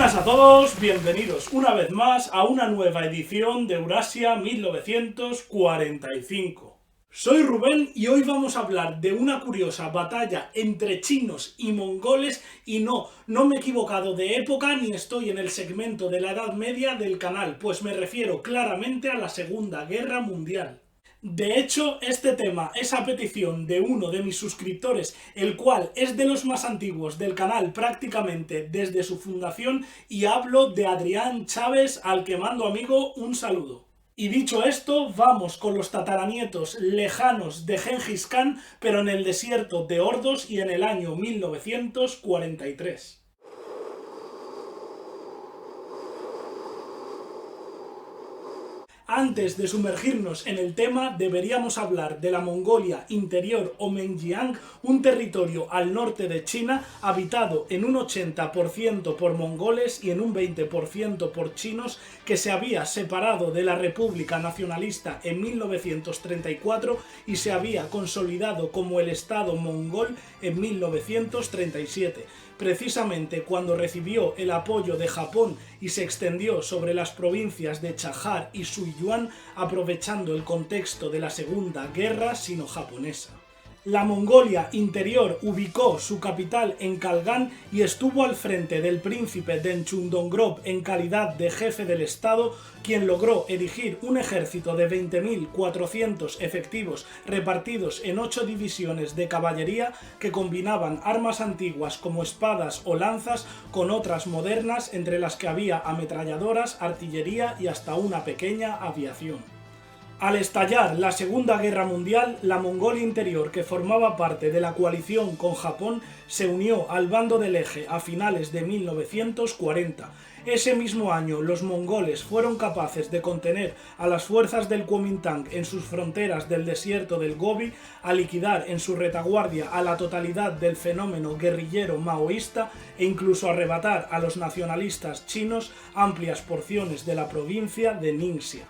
Buenas a todos, bienvenidos una vez más a una nueva edición de Eurasia 1945. Soy Rubén y hoy vamos a hablar de una curiosa batalla entre chinos y mongoles y no me he equivocado de época ni estoy en el segmento de la Edad Media del canal, pues me refiero claramente a la Segunda Guerra Mundial. De hecho, este tema es a petición de uno de mis suscriptores, el cual es de los más antiguos del canal prácticamente desde su fundación, y hablo de Adrián Chávez, al que mando, amigo, un saludo. Y dicho esto, vamos con los tataranietos lejanos de Gengis Khan, pero en el desierto de Ordos y en el año 1943. Antes de sumergirnos en el tema, deberíamos hablar de la Mongolia Interior o Menjiang, un territorio al norte de China, habitado en un 80% por mongoles y en un 20% por chinos, que se había separado de la República Nacionalista en 1934 y se había consolidado como el Estado mongol en 1937. Precisamente cuando recibió el apoyo de Japón y se extendió sobre las provincias de Chahar y Suiyuan, aprovechando el contexto de la Segunda Guerra Sino-Japonesa. La Mongolia Interior ubicó su capital en Kalgan y estuvo al frente del príncipe Denchundongrov en calidad de jefe del Estado, quien logró erigir un ejército de 20.400 efectivos repartidos en 8 divisiones de caballería que combinaban armas antiguas como espadas o lanzas con otras modernas, entre las que había ametralladoras, artillería y hasta una pequeña aviación. Al estallar la Segunda Guerra Mundial, la Mongolia Interior, que formaba parte de la coalición con Japón, se unió al bando del Eje a finales de 1940. Ese mismo año, los mongoles fueron capaces de contener a las fuerzas del Kuomintang en sus fronteras del desierto del Gobi, a liquidar en su retaguardia a la totalidad del fenómeno guerrillero maoísta e incluso arrebatar a los nacionalistas chinos amplias porciones de la provincia de Ningxia.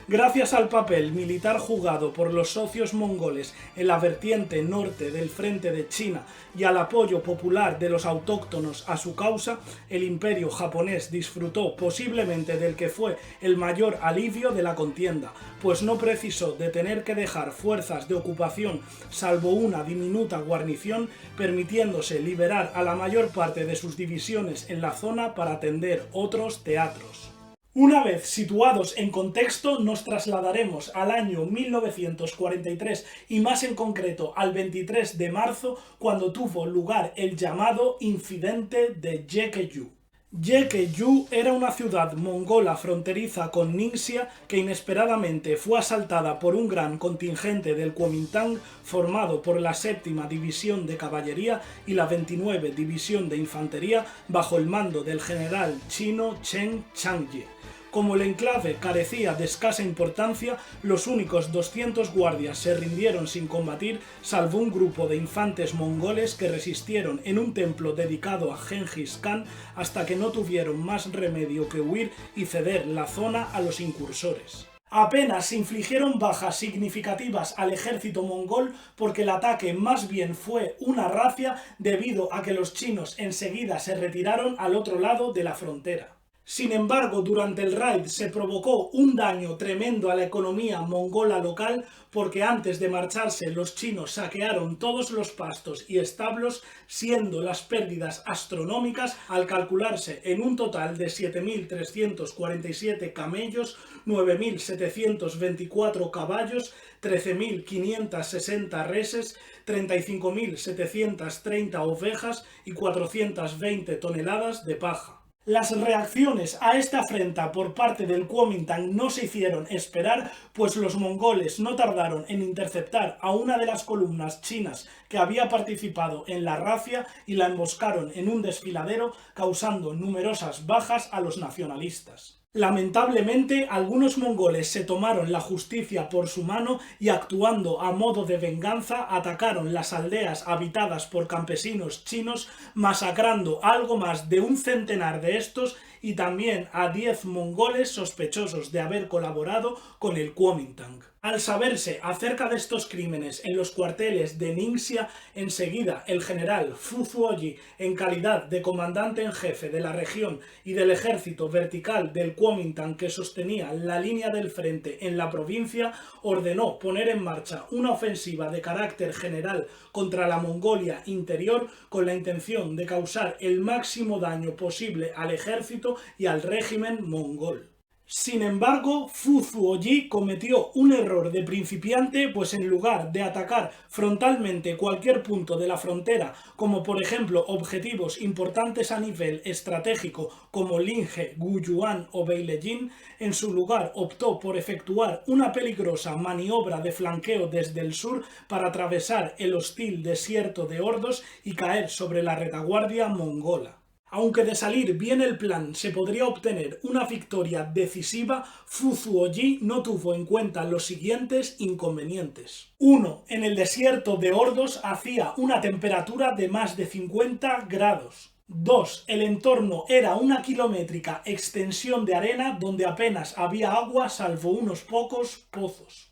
Gracias al papel militar jugado por los socios mongoles en la vertiente norte del frente de China y al apoyo popular de los autóctonos a su causa, el imperio japonés disfrutó posiblemente del que fue el mayor alivio de la contienda, pues no precisó de tener que dejar fuerzas de ocupación salvo una diminuta guarnición, permitiéndose liberar a la mayor parte de sus divisiones en la zona para atender otros teatros. Una vez situados en contexto, nos trasladaremos al año 1943 y más en concreto al 23 de marzo, cuando tuvo lugar el llamado incidente de Jekeyu. Jekeyu era una ciudad mongola fronteriza con Ningxia que inesperadamente fue asaltada por un gran contingente del Kuomintang formado por la 7ª División de Caballería y la 29 División de Infantería bajo el mando del general chino Chen Changye. Como el enclave carecía de escasa importancia, los únicos 200 guardias se rindieron sin combatir, salvo un grupo de infantes mongoles que resistieron en un templo dedicado a Gengis Khan hasta que no tuvieron más remedio que huir y ceder la zona a los incursores. Apenas se infligieron bajas significativas al ejército mongol porque el ataque más bien fue una racia debido a que los chinos enseguida se retiraron al otro lado de la frontera. Sin embargo, durante el raid se provocó un daño tremendo a la economía mongola local porque antes de marcharse los chinos saquearon todos los pastos y establos, siendo las pérdidas astronómicas al calcularse en un total de 7.347 camellos, 9.724 caballos, 13.560 reses, 35.730 ovejas y 420 toneladas de paja. Las reacciones a esta afrenta por parte del Kuomintang no se hicieron esperar, pues los mongoles no tardaron en interceptar a una de las columnas chinas que había participado en la racia y la emboscaron en un desfiladero, causando numerosas bajas a los nacionalistas. Lamentablemente, algunos mongoles se tomaron la justicia por su mano y, actuando a modo de venganza, atacaron las aldeas habitadas por campesinos chinos, masacrando algo más de un centenar de estos y también a 10 mongoles sospechosos de haber colaborado con el Kuomintang. Al saberse acerca de estos crímenes en los cuarteles de Ningxia, enseguida el general Fu Zuoyi, en calidad de comandante en jefe de la región y del ejército vertical del Kuomintang que sostenía la línea del frente en la provincia, ordenó poner en marcha una ofensiva de carácter general contra la Mongolia interior con la intención de causar el máximo daño posible al ejército y al régimen mongol. Sin embargo, Fu Zuoyi cometió un error de principiante, pues en lugar de atacar frontalmente cualquier punto de la frontera, como por ejemplo objetivos importantes a nivel estratégico como Linge, Guyuan o Beilejin, en su lugar optó por efectuar una peligrosa maniobra de flanqueo desde el sur para atravesar el hostil desierto de Ordos y caer sobre la retaguardia mongola. Aunque de salir bien el plan se podría obtener una victoria decisiva, Fu Zuoyi no tuvo en cuenta los siguientes inconvenientes. 1. En el desierto de Ordos hacía una temperatura de más de 50 grados. 2. El entorno era una kilométrica extensión de arena donde apenas había agua salvo unos pocos pozos.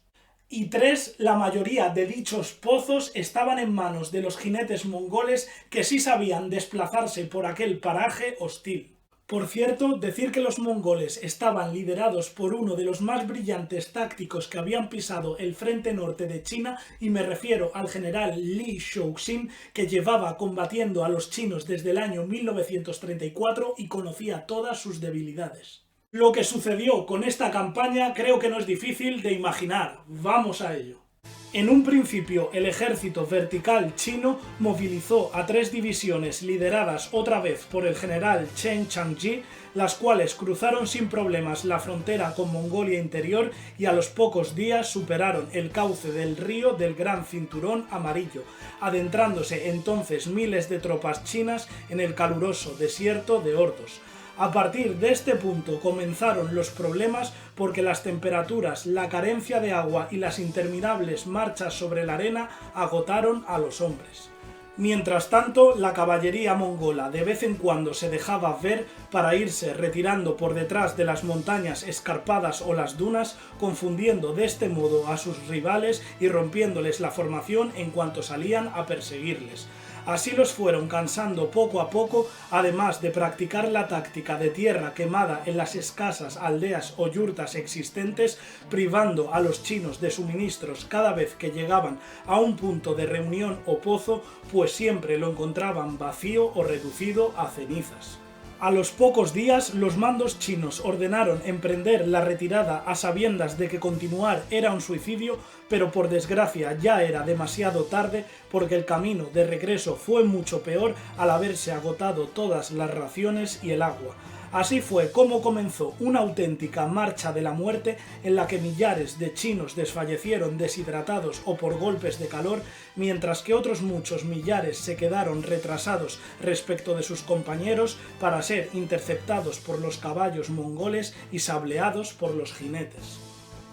Y 3. La mayoría de dichos pozos estaban en manos de los jinetes mongoles que sí sabían desplazarse por aquel paraje hostil. Por cierto, decir que los mongoles estaban liderados por uno de los más brillantes tácticos que habían pisado el frente norte de China, y me refiero al general Li Shouxin, que llevaba combatiendo a los chinos desde el año 1934 y conocía todas sus debilidades. Lo que sucedió con esta campaña creo que no es difícil de imaginar. Vamos a ello. En un principio, el ejército vertical chino movilizó a 3 divisiones lideradas otra vez por el general Chen Changji, las cuales cruzaron sin problemas la frontera con Mongolia Interior y a los pocos días superaron el cauce del río del Gran Cinturón Amarillo, adentrándose entonces miles de tropas chinas en el caluroso desierto de Ordos. A partir de este punto comenzaron los problemas porque las temperaturas, la carencia de agua y las interminables marchas sobre la arena agotaron a los hombres. Mientras tanto, la caballería mongola de vez en cuando se dejaba ver para irse retirando por detrás de las montañas escarpadas o las dunas, confundiendo de este modo a sus rivales y rompiéndoles la formación en cuanto salían a perseguirles. Así los fueron cansando poco a poco, además de practicar la táctica de tierra quemada en las escasas aldeas o yurtas existentes, privando a los chinos de suministros cada vez que llegaban a un punto de reunión o pozo, pues siempre lo encontraban vacío o reducido a cenizas. A los pocos días, los mandos chinos ordenaron emprender la retirada a sabiendas de que continuar era un suicidio, pero por desgracia ya era demasiado tarde porque el camino de regreso fue mucho peor al haberse agotado todas las raciones y el agua. Así fue como comenzó una auténtica marcha de la muerte en la que millares de chinos desfallecieron deshidratados o por golpes de calor, mientras que otros muchos millares se quedaron retrasados respecto de sus compañeros para ser interceptados por los caballos mongoles y sableados por los jinetes.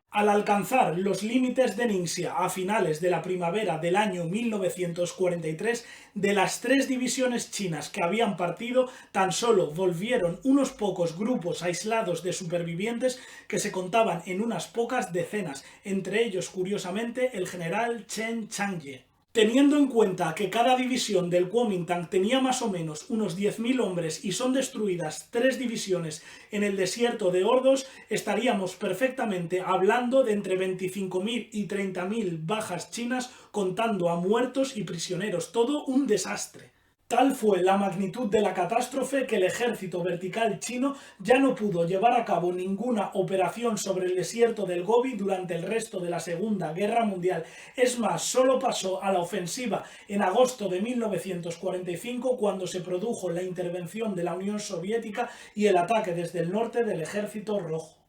Al alcanzar los límites de Ningxia a finales de la primavera del año 1943, de las 3 divisiones chinas que habían partido, tan solo volvieron unos pocos grupos aislados de supervivientes que se contaban en unas pocas decenas, entre ellos, curiosamente, el general Chen Changji. Teniendo en cuenta que cada división del Kuomintang tenía más o menos unos 10.000 hombres y son destruidas 3 divisiones en el desierto de Ordos, estaríamos perfectamente hablando de entre 25.000 y 30.000 bajas chinas, contando a muertos y prisioneros, todo un desastre. Tal fue la magnitud de la catástrofe que el ejército vertical chino ya no pudo llevar a cabo ninguna operación sobre el desierto del Gobi durante el resto de la Segunda Guerra Mundial. Es más, solo pasó a la ofensiva en agosto de 1945, cuando se produjo la intervención de la Unión Soviética y el ataque desde el norte del Ejército Rojo.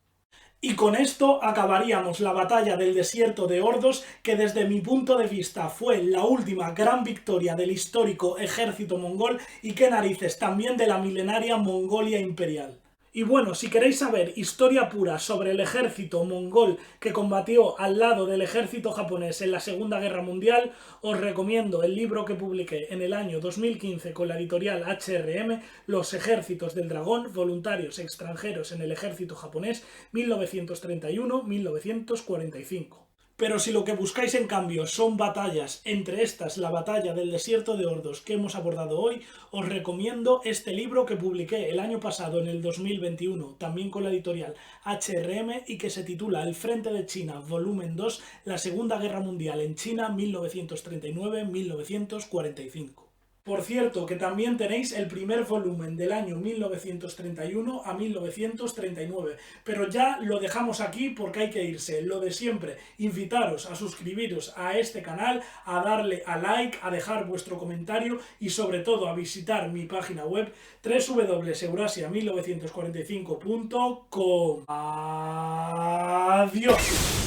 Y con esto acabaríamos la batalla del desierto de Ordos, que desde mi punto de vista fue la última gran victoria del histórico ejército mongol y, qué narices, también de la milenaria Mongolia imperial. Y bueno, si queréis saber historia pura sobre el ejército mongol que combatió al lado del ejército japonés en la Segunda Guerra Mundial, os recomiendo el libro que publiqué en el año 2015 con la editorial HRM, Los ejércitos del dragón, voluntarios extranjeros en el ejército japonés, 1931-1945. Pero si lo que buscáis en cambio son batallas, entre estas la batalla del desierto de Ordos que hemos abordado hoy, os recomiendo este libro que publiqué el año pasado, en el 2021, también con la editorial HRM, y que se titula El Frente de China, volumen 2, la Segunda Guerra Mundial en China, 1939-1945. Por cierto, que también tenéis el primer volumen del año 1931 a 1939, pero ya lo dejamos aquí porque hay que irse. Lo de siempre, invitaros a suscribiros a este canal, a darle a like, a dejar vuestro comentario y sobre todo a visitar mi página web www.eurasia1945.com. Adiós.